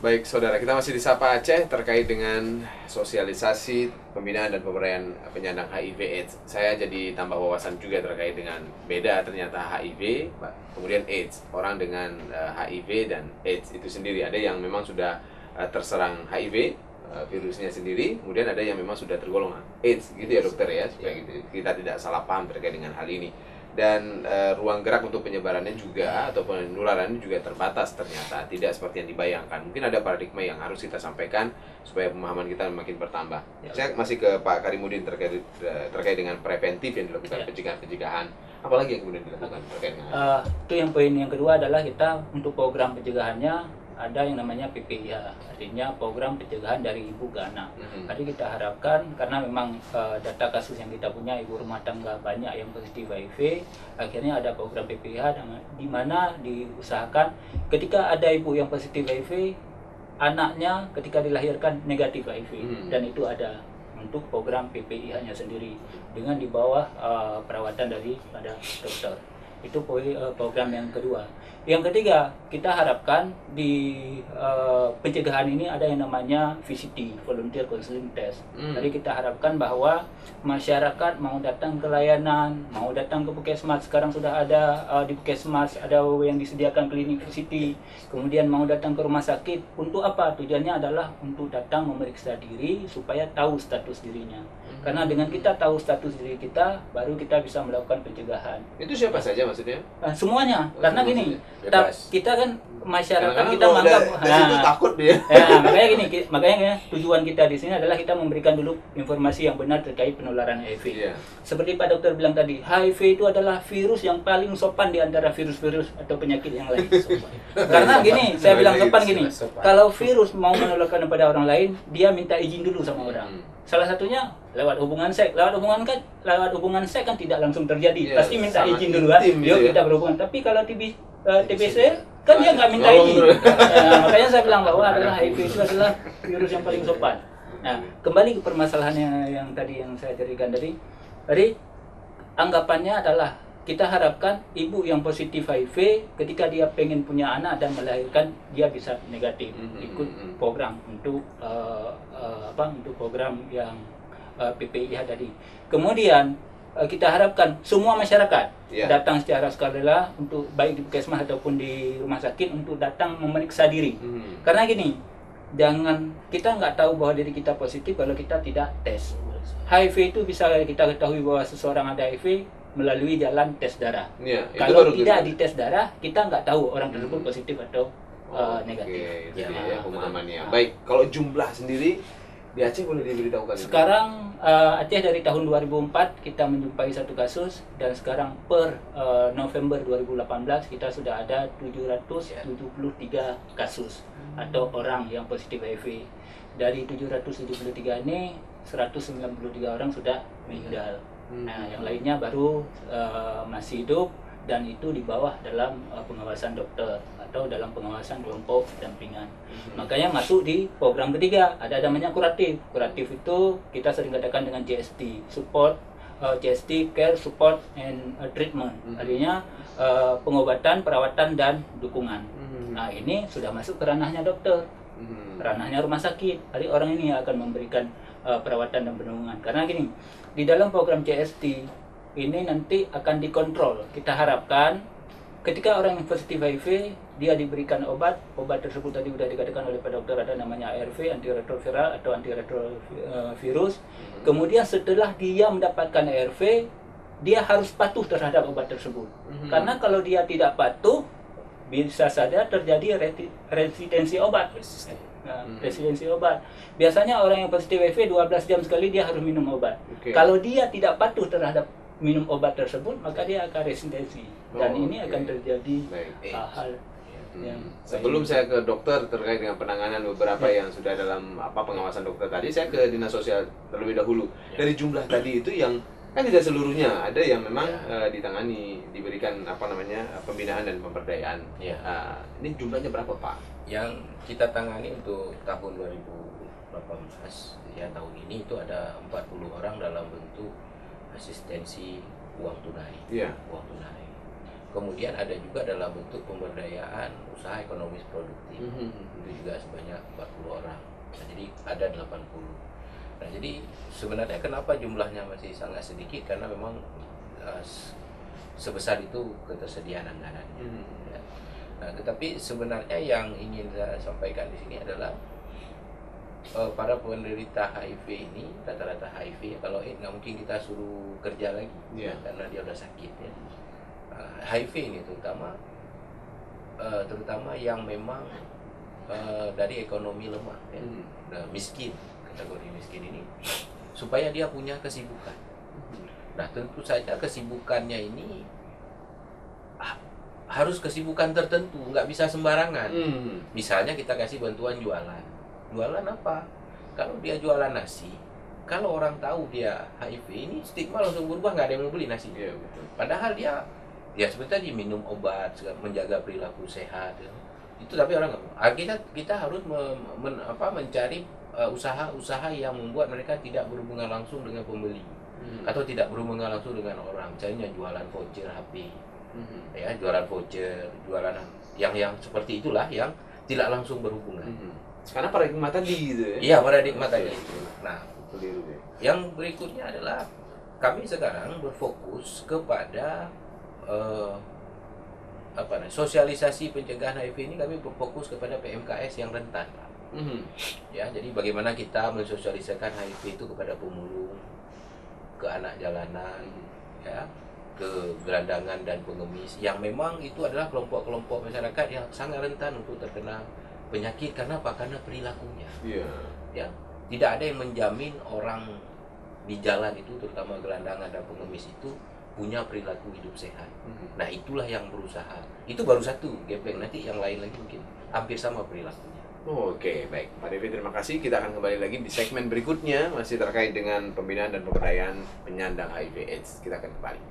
Baik, saudara, kita masih di Sapa Aceh terkait dengan sosialisasi pembinaan dan pemberdayaan penyandang HIV/AIDS. Saya jadi tambah wawasan juga terkait dengan beda ternyata HIV, kemudian AIDS. Orang dengan HIV dan AIDS itu sendiri, ada yang memang sudah terserang HIV, virusnya sendiri, kemudian ada yang memang sudah tergolong AIDS, gitu ya dokter ya, supaya gitu, kita tidak salah paham terkait dengan hal ini. Dan ruang gerak untuk penyebarannya juga atau penularannya juga terbatas ternyata, tidak seperti yang dibayangkan. Mungkin ada paradigma yang harus kita sampaikan supaya pemahaman kita makin bertambah. Saya masih ke Pak Karimudin terkait dengan preventif yang dilakukan, pencegahan. Apalagi yang kemudian dilakukan terkait dengan itu yang poin yang kedua adalah kita untuk program pencegahannya ada yang namanya PPIH, artinya program pencegahan dari ibu ke anak. Jadi kita harapkan karena memang data kasus yang kita punya ibu rumah tangga banyak yang positif HIV, akhirnya ada program PPIH di mana diusahakan ketika ada ibu yang positif HIV, anaknya ketika dilahirkan negatif HIV, dan itu ada untuk program PPIH-nya sendiri dengan di bawah perawatan daripada dokter. Itu program yang kedua. Yang ketiga, kita harapkan di pencegahan ini ada yang namanya VCT, Volunteer Counseling Test. Jadi kita harapkan bahwa masyarakat mau datang ke layanan, mau datang ke puskesmas, sekarang sudah ada di puskesmas ada yang disediakan klinik VCT, kemudian mau datang ke rumah sakit. Untuk apa? Tujuannya adalah untuk datang memeriksa diri supaya tahu status dirinya. Karena dengan kita tahu status diri kita, baru kita bisa melakukan pencegahan. itu siapa saja maksudnya? Semuanya, karena gini, kita kan masyarakat kita menganggap itu takut dia. Ya, makanya tujuan kita di sini adalah kita memberikan dulu informasi yang benar terkait penularan HIV. Seperti Pak Dokter bilang tadi, HIV itu adalah virus yang paling sopan di antara virus-virus atau penyakit yang lain. Karena gini, saya bilang sopan gini, kalau virus mau menularkan kepada orang lain, dia minta izin dulu sama orang. Salah satunya lewat hubungan seks. Lewat hubungan seks kan tidak langsung terjadi. Pasti minta izin dulu kan. Yuk kita berhubungan. Tapi kalau TBC kan dia nggak minta izin. Makanya saya bilang bahwa adalah HIV itu adalah virus yang paling sopan. Nah, kembali ke permasalahannya yang tadi yang saya ceritakan tadi. Jadi anggapannya adalah kita harapkan ibu yang positif HIV ketika dia pengen punya anak dan melahirkan dia bisa negatif, ikut program untuk untuk program yang PPIH tadi. Kemudian kita harapkan semua masyarakat datang secara sukarela untuk baik di puskesmas ataupun di rumah sakit untuk datang memeriksa diri. Karena gini, kita nggak tahu bahwa diri kita positif kalau kita tidak tes. HIV itu bisa kita ketahui bahwa seseorang ada HIV melalui jalan tes darah. Kalau tidak dites darah, kita nggak tahu orang tersebut positif atau negatif. Itu dia pemahamannya. Baik, kalau jumlah sendiri di Aceh boleh diberitahukan? Sekarang Aceh dari tahun 2004 kita menjumpai satu kasus, dan sekarang per November 2018 kita sudah ada 773 kasus atau orang yang positif HIV. Dari 773 ini 193 orang sudah meninggal. Nah, yang lainnya baru masih hidup dan itu di bawah dalam pengawasan dokter atau dalam pengawasan kelompok dampingan. Makanya masuk di program ketiga, ada namanya kuratif. Kuratif itu kita sering katakan dengan CST, support, CST, care, support, and treatment. Artinya pengobatan, perawatan, dan dukungan. Nah, ini sudah masuk ke ranahnya dokter, ranahnya rumah sakit. Jadi orang ini akan memberikan perawatan dan penunjang. Karena gini, di dalam program CST ini nanti akan dikontrol. Kita harapkan ketika orang yang positif HIV dia diberikan obat tersebut tadi sudah dikatakan oleh Pak Dokter ada namanya ARV, antiretroviral atau antiretrovirus. Kemudian setelah dia mendapatkan ARV, dia harus patuh terhadap obat tersebut. Karena kalau dia tidak patuh, bisa saja terjadi resistensi obat. Resistensi obat. Biasanya orang yang positif HIV 12 jam sekali dia harus minum obat. Kalau dia tidak patuh terhadap minum obat tersebut, maka dia akan resistensi. Dan ini akan terjadi hal yang sebelum saya ke dokter terkait dengan penanganan beberapa yang sudah dalam pengawasan dokter tadi, saya ke dinas sosial terlebih dahulu. Dari jumlah tadi itu yang kan tidak seluruhnya, ada yang memang ditangani, diberikan pembinaan dan pemberdayaan. Ini jumlahnya berapa, Pak? Yang kita tangani untuk tahun 2018 ya, tahun ini itu ada 40 orang dalam bentuk asistensi uang tunai. Uang tunai. Kemudian ada juga dalam bentuk pemberdayaan usaha ekonomis produktif. Itu juga sebanyak 40 orang. Nah, jadi ada 80. Nah, jadi sebenarnya kenapa jumlahnya masih sangat sedikit, karena memang sebesar itu ketersediaan anggarannya. Ya. Nah, tetapi sebenarnya yang ingin saya sampaikan di sini adalah para penderita HIV ini rata-rata HIV, kalau nggak mungkin kita suruh kerja lagi, karena dia udah sakit ya. HIV ini terutama yang memang dari ekonomi lemah ya. Nah, miskin, kategori miskin ini, supaya dia punya kesibukan. Nah, tentu saja kesibukannya ini harus kesibukan tertentu, nggak bisa sembarangan. Misalnya kita kasih bantuan jualan apa? Kalau dia jualan nasi, kalau orang tahu dia HIV ini, stigma langsung berubah, nggak ada yang mau beli nasi. Padahal dia seperti tadi minum obat, menjaga perilaku sehat ya. Itu tapi orang nggak mau. Kita harus mencari usaha-usaha yang membuat mereka tidak berhubungan langsung dengan pembeli, atau tidak berhubungan langsung dengan orang. Misalnya jualan voucher HP, ya, jualan voucher, jualan yang seperti itulah yang tidak langsung berhubungan. Karena paradigma tadi gitu ya. Iya, paradigma tadi itu. Nah, yang berikutnya adalah kami sekarang berfokus kepada sosialisasi pencegahan HIV ini. Kami berfokus kepada PMKS yang rentan, Pak. Ya, jadi bagaimana kita mensosialisasikan HIV itu kepada pemulung, ke anak jalanan, ya, ke gelandangan dan pengemis, yang memang itu adalah kelompok-kelompok masyarakat yang sangat rentan untuk terkena penyakit. Karena apa? Karena perilakunya. Ya, tidak ada yang menjamin orang di jalan itu, terutama gelandangan dan pengemis itu, punya perilaku hidup sehat. Nah, itulah yang berusaha. Itu baru satu gepeng, nanti yang lain lagi mungkin hampir sama perilakunya. Oke, baik Pak Devi, terima kasih. Kita akan kembali lagi di segmen berikutnya, masih terkait dengan pembinaan dan pemberdayaan penyandang HIV/AIDS. Kita akan kembali.